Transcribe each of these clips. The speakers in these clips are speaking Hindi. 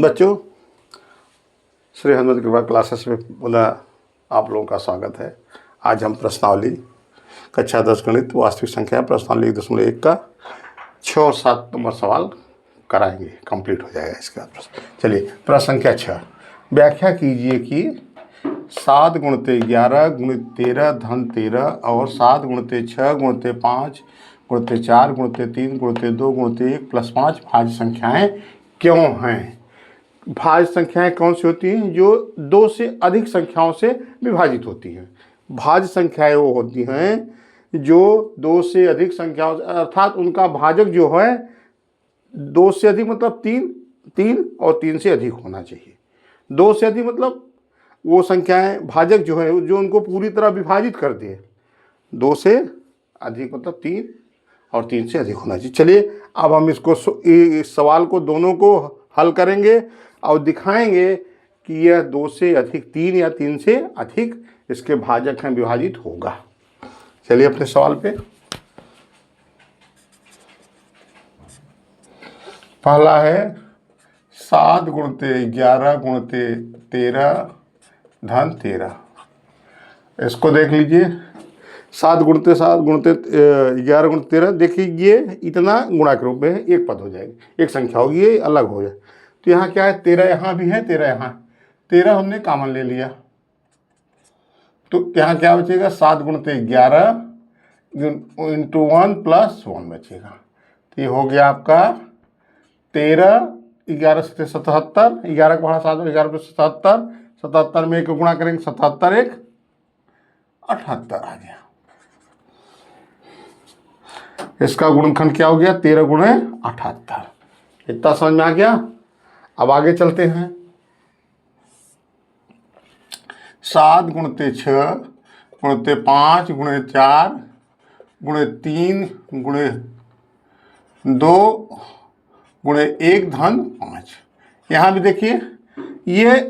बच्चों, श्री हनुमत कृपा क्लासेस में पुनः आप लोगों का स्वागत है। आज हम प्रश्नावली कक्षा 10 गणित वास्तविक संख्या प्रश्नावली 1.1 का 6 और 7 नंबर सवाल कराएंगे, कंप्लीट हो जाएगा इसका प्रश्न। चलिए, प्रश्न संख्या 6, व्याख्या कीजिए कि 7 गुणित 11 गुणित 13 धन 13 और 7 गुणित 6 गुणित 5 गुणित 4 गुणित 3 गुणित 2 गुणित 1 प्लस 5 भाज्य संख्याएं क्यों हैं। भाज्य संख्याएं कौन सी होती हैं? जो 2 से अधिक संख्याओं से विभाजित होती हैं। भाज्य संख्याएं वो होती हैं जो 2 से अधिक संख्याओं से, अर्थात उनका भाजक जो है 2 से अधिक मतलब 3 और 3 से अधिक होना चाहिए। 2 से अधिक मतलब वो संख्याएं भाजक जो है जो उनको पूरी तरह विभाजित कर दे। 2 से अधिक मतलब 3 और 3 से अधिक होना चाहिए। चलिए, अब हम इसको इस सवाल को दोनों को हल करेंगे और दिखाएंगे कि यह 2 से अधिक 3 या 3 से अधिक इसके भाजक हैं, विभाजित होगा। चलिए अपने सवाल पे। पहला है 7 गुणित 11 गुणित 13 धन 13। इसको देख लीजिए। 7 गुणित 11 गुणित 13, देखिए ये इतना गुणा के रूप में है, एक पद हो जाएगी, एक संख्या होगी, ये अलग हो जाए। तो यहाँ क्या है, 13 यहाँ भी है, 13 यहाँ, 13 हमने कॉमन ले लिया, तो यहाँ क्या बचेगा, 7 गुणित 11 इंटू 1 प्लस 1 बचेगा। तो ये हो गया आपका 13, 11 से 77, 11 को बढ़ा 7, 11 पे 77, 77 में एक गुणा करेंगे, 77 एक 78 आ गया। इसका गुणनखंड क्या हो गया, 13 गुणे 78। इतना समझ में आ गया। अब आगे चलते हैं। 7 गुणित 6 गुणित 5 गुणित 4 गुणित 3 गुणित 2 गुणित 1 धन 5। यहाँ भी देखिए ये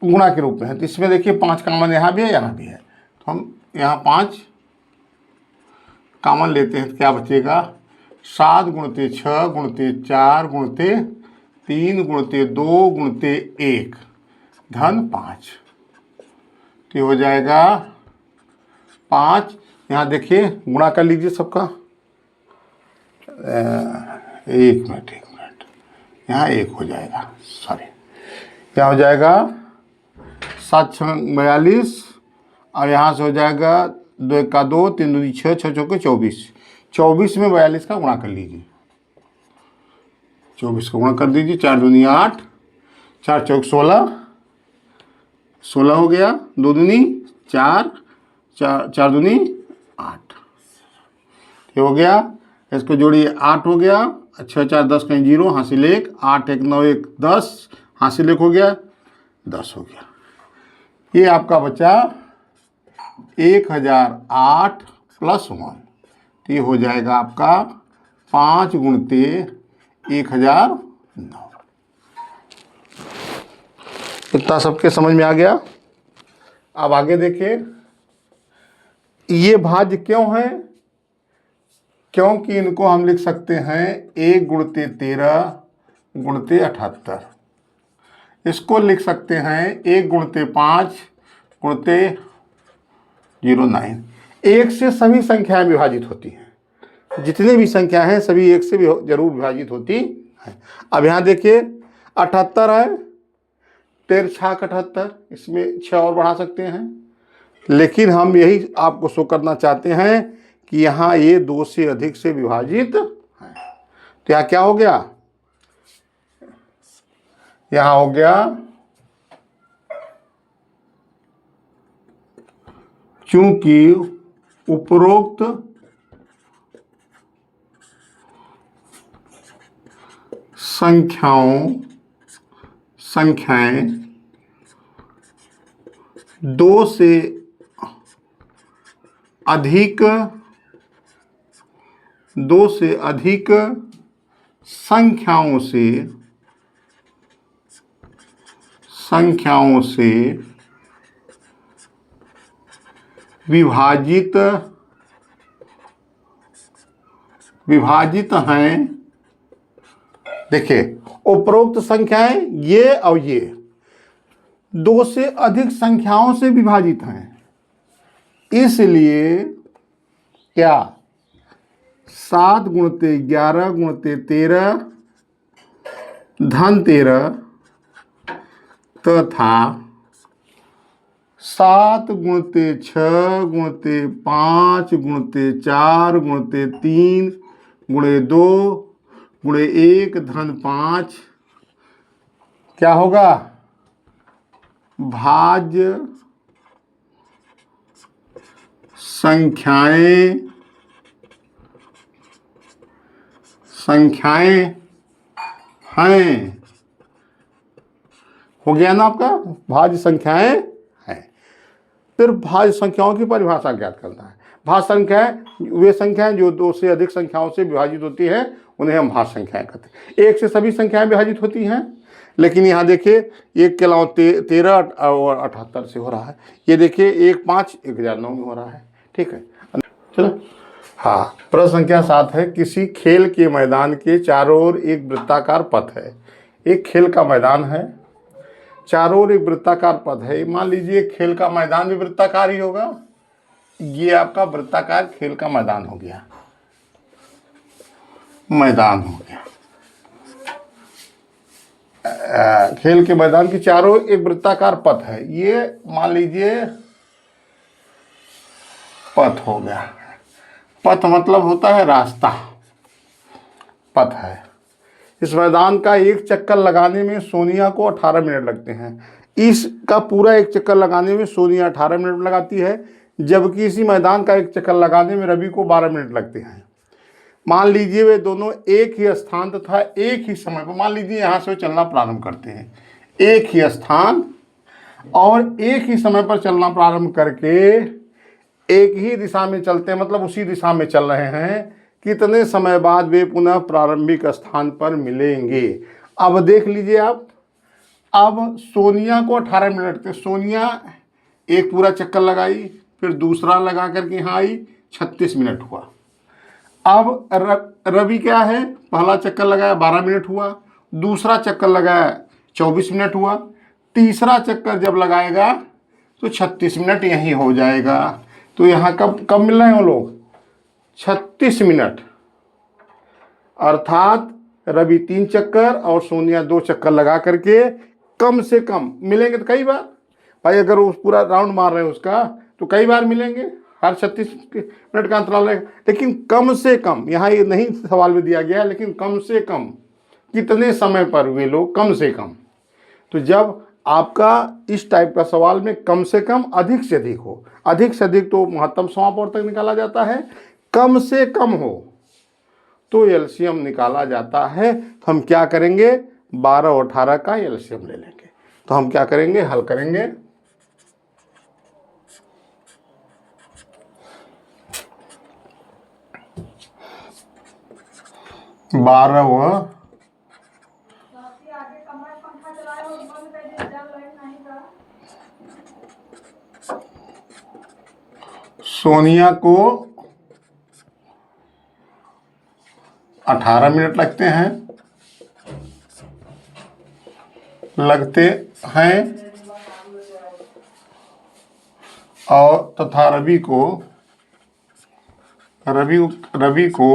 गुणा के रूप में है, तो इसमें देखिए 5 कॉमन यहाँ भी है, यहाँ भी है, तो हम यहाँ 5 कॉमन लेते हैं, तो क्या बचेगा, 7 गुणित 6 गुणित 4 गुणित 3 गुणित 2 गुणित 1 धन 5। तो हो जाएगा 5। यहाँ देखिए गुणा कर लीजिए सबका। एक मिनट, यहाँ 1 हो जाएगा, सॉरी, क्या हो जाएगा, 7 6 42 और यहाँ से हो जाएगा 2 1 का 2, 3 2 6, 6 चौके 24, 24 में 42 का गुणा कर लीजिए, 24 का गुणा कर दीजिए, 4 दूनी 8, 4 चौक 16, 16 हो गया, 2 दूनी 4, 4 दूनी 8, ये हो गया। इसको जोड़िए, 8 हो गया, 6 4 10 कहीं 0, हासिल 1, 8 1 9 1 10, हासिल 1 हो गया, 10 हो गया। ये आपका बचा 1008 प्लस 1। तो ये हो जाएगा आपका 5 गुणित 1009। इतना सबके समझ में आ गया। अब आगे देखिए, ये भाज्य क्यों है, क्योंकि इनको हम लिख सकते हैं 1 गुणित 13 गुणित 78। इसको लिख सकते हैं 1 गुणित 5 गुणित 09। 1 से सभी संख्याएं विभाजित होती हैं, जितनी भी संख्या हैं सभी 1 से भी जरूर विभाजित होती हैं। अब यहाँ देखिए 78 है, 13 6 78, इसमें 6 और बढ़ा सकते हैं, लेकिन हम यही आपको शो करना चाहते हैं कि यहाँ ये 2 से अधिक से विभाजित है। तो यहाँ क्या हो गया, यहाँ हो गया चूंकि उपरोक्त संख्याएं 2 से अधिक संख्याओं से विभाजित हैं देखिए उपरोक्त संख्याएं ये और ये 2 से अधिक संख्याओं से विभाजित हैं, इसलिए क्या 7 गुणते 11 गुणते 13 धन 13 तथा 7 गुणते 6 गुणते 5 गुणते 4 गुणते 3 गुणे 2 गुणे 1 धन 5 क्या होगा? भाज्य संख्याएं हैं। हो गया ना आपका? भाज्य संख्याएं हैं। फिर भाज्य संख्याओं की परिभाषा ज्ञात करना है। भाज्य संख्याएं वे संख्याएं जो 2 से अधिक संख्याओं से विभाजित होती हैं, उन्हें हम भाज्य संख्याएं कहते हैं। 1 से सभी संख्याएं विभाजित होती हैं, लेकिन यहाँ देखिए 1 के अलावा 13 और 78 से हो रहा है। ये देखिए 1 5 1009 में हो रहा है। ठीक है, चलो। हाँ, प्रश्न संख्या 7 है, किसी खेल के मैदान के चारों ओर एक वृत्ताकार पथ है। एक खेल का मैदान है, चारों ओर एक वृत्ताकार पथ है। मान लीजिए खेल का मैदान भी वृत्ताकार ही होगा। ये आपका वृत्ताकार खेल का मैदान हो गया, खेल के मैदान के चारों एक वृत्ताकार पथ है। ये मान लीजिए पथ हो गया। पथ मतलब होता है रास्ता, पथ है। इस मैदान का एक चक्कर लगाने में सोनिया को 18 मिनट लगते हैं। इसका पूरा एक चक्कर लगाने में सोनिया 18 मिनट लगाती है, जबकि इसी मैदान का एक चक्कर लगाने में रवि को 12 मिनट लगते हैं। मान लीजिए वे दोनों एक ही स्थान तथा एक ही समय पर, मान लीजिए यहाँ से वे चलना प्रारंभ करते हैं, एक ही स्थान और एक ही समय पर चलना प्रारंभ करके एक ही दिशा में चलते हैं, मतलब उसी दिशा में चल रहे हैं। कितने समय बाद वे पुनः प्रारंभिक स्थान पर मिलेंगे? अब देख लीजिए आप, अब सोनिया को 18 मिनट थे। सोनिया एक पूरा चक्कर लगाई, फिर दूसरा लगा करके यहाँ आई, 36 मिनट हुआ। अब रवि क्या है, पहला चक्कर लगाया 12 मिनट हुआ, दूसरा चक्कर लगाया 24 मिनट हुआ, तीसरा चक्कर जब लगाएगा तो 36 मिनट यहीं हो जाएगा। तो यहाँ कब मिल रहे हैं वो लोग? 36 मिनट, अर्थात रवि 3 चक्कर और सोनिया 2 चक्कर लगा करके कम से कम मिलेंगे। तो कई बार भाई, अगर वो पूरा राउंड मार रहे हैं उसका, तो कई बार मिलेंगे, हर 36 मिनट का अंतराल रहेगा। लेकिन कम से कम, यहाँ ये नहीं सवाल में दिया गया है, लेकिन कम से कम कितने समय पर वे लोग, कम से कम। तो जब आपका इस टाइप का सवाल में कम से कम अधिक से अधिक हो, अधिक से अधिक तो महत्तम समापवर्त तक निकाला जाता है, कम से कम हो तो एलसीएम निकाला जाता है। तो हम क्या करेंगे, 12 और 18 का एलसीएम ले लेंगे। तो हम क्या करेंगे, हल करेंगे। सोनिया को 18 मिनट लगते हैं और तथा रवि को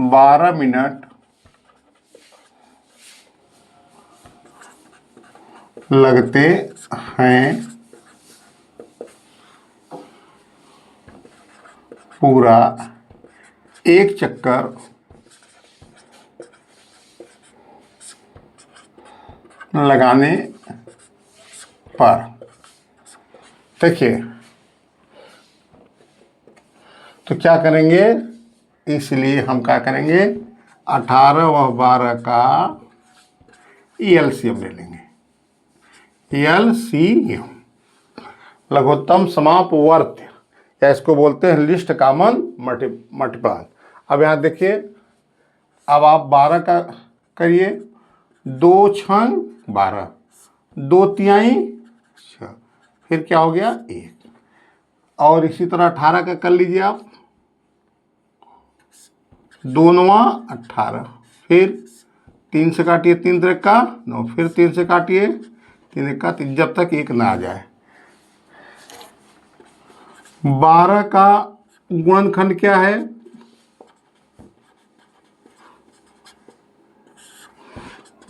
12 मिनट लगते हैं पूरा एक चक्कर लगाने पर। देखिए, तो क्या करेंगे, इसलिए हम क्या करेंगे, 18 व 12 का एलसीएम ले लेंगे। एलसीएम लघुत्तम समापवर्त, या इसको बोलते हैं लिस्ट कॉमन मल्टीपल। अब यहाँ देखिए, अब आप 12 का करिए, 2 छंग 12, 2 तिहाई 6, फिर क्या हो गया 1। और इसी तरह 18 का कर लीजिए आप, 2 9 18, फिर 3 से काटिए, 3 3 का 9, फिर 3 से काटिए, 3 1 का 3, जब तक 1 ना आ जाए। 12 का गुणनखंड क्या है?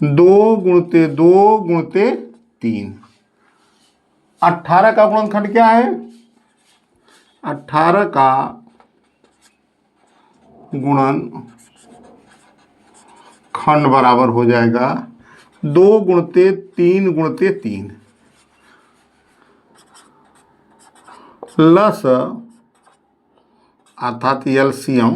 2 गुणते 2 गुणते 3। 18 का गुणनखंड क्या है? 18 का गुणन खंड बराबर हो जाएगा 2 गुणते 3 गुणते 3 प्लस अर्थात एलसीएम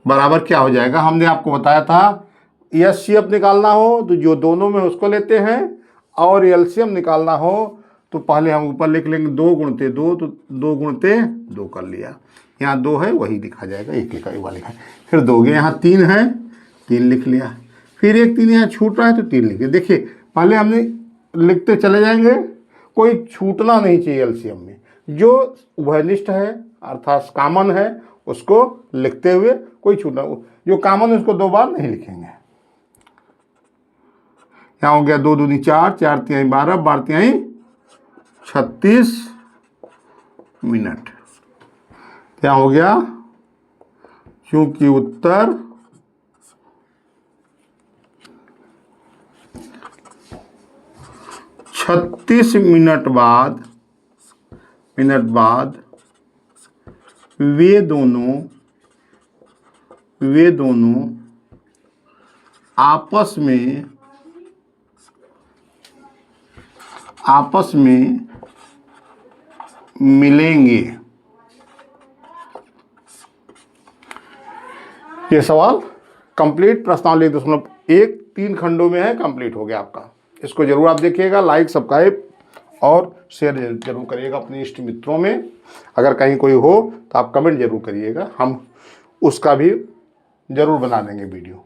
बराबर क्या हो जाएगा? हमने आपको बताया था एचसीएफ निकालना हो तो जो दोनों में उसको लेते हैं, और एलसीएम निकालना हो तो पहले हम ऊपर लिख लेंगे 2 गुणते 2, तो 2 गुणते 2 कर लिया। यहाँ 2 है वही लिखा जाएगा, 1 लिखा, 1 लिखा। फिर 2 गए, यहाँ 3 है, 3 लिख लिया। फिर एक 3 यहाँ छूट रहा है तो 3 लिख लिया। देखिए पहले हमने लिखते चले जाएंगे, कोई छूटना नहीं चाहिए एलसीएम में। जो उभयनिष्ठ है अर्थात कॉमन है उसको लिखते हुए कोई छूटना, जो कॉमन है उसको 2 बार नहीं लिखेंगे। यहाँ हो गया 2 दूनी 4, 4 तिहाई 12, 12 तिहाई 36 मिनट। क्या हो गया? क्योंकि उत्तर 36 मिनट बाद वे दोनों आपस में मिलेंगे। ये सवाल कंप्लीट प्रश्नावली 1.1 3 खंडों में है, कंप्लीट हो गया आपका। इसको जरूर आप देखिएगा, लाइक सब्सक्राइब और शेयर जरूर करिएगा अपने इष्ट मित्रों में। अगर कहीं कोई हो तो आप कमेंट जरूर करिएगा, हम उसका भी जरूर बना देंगे वीडियो।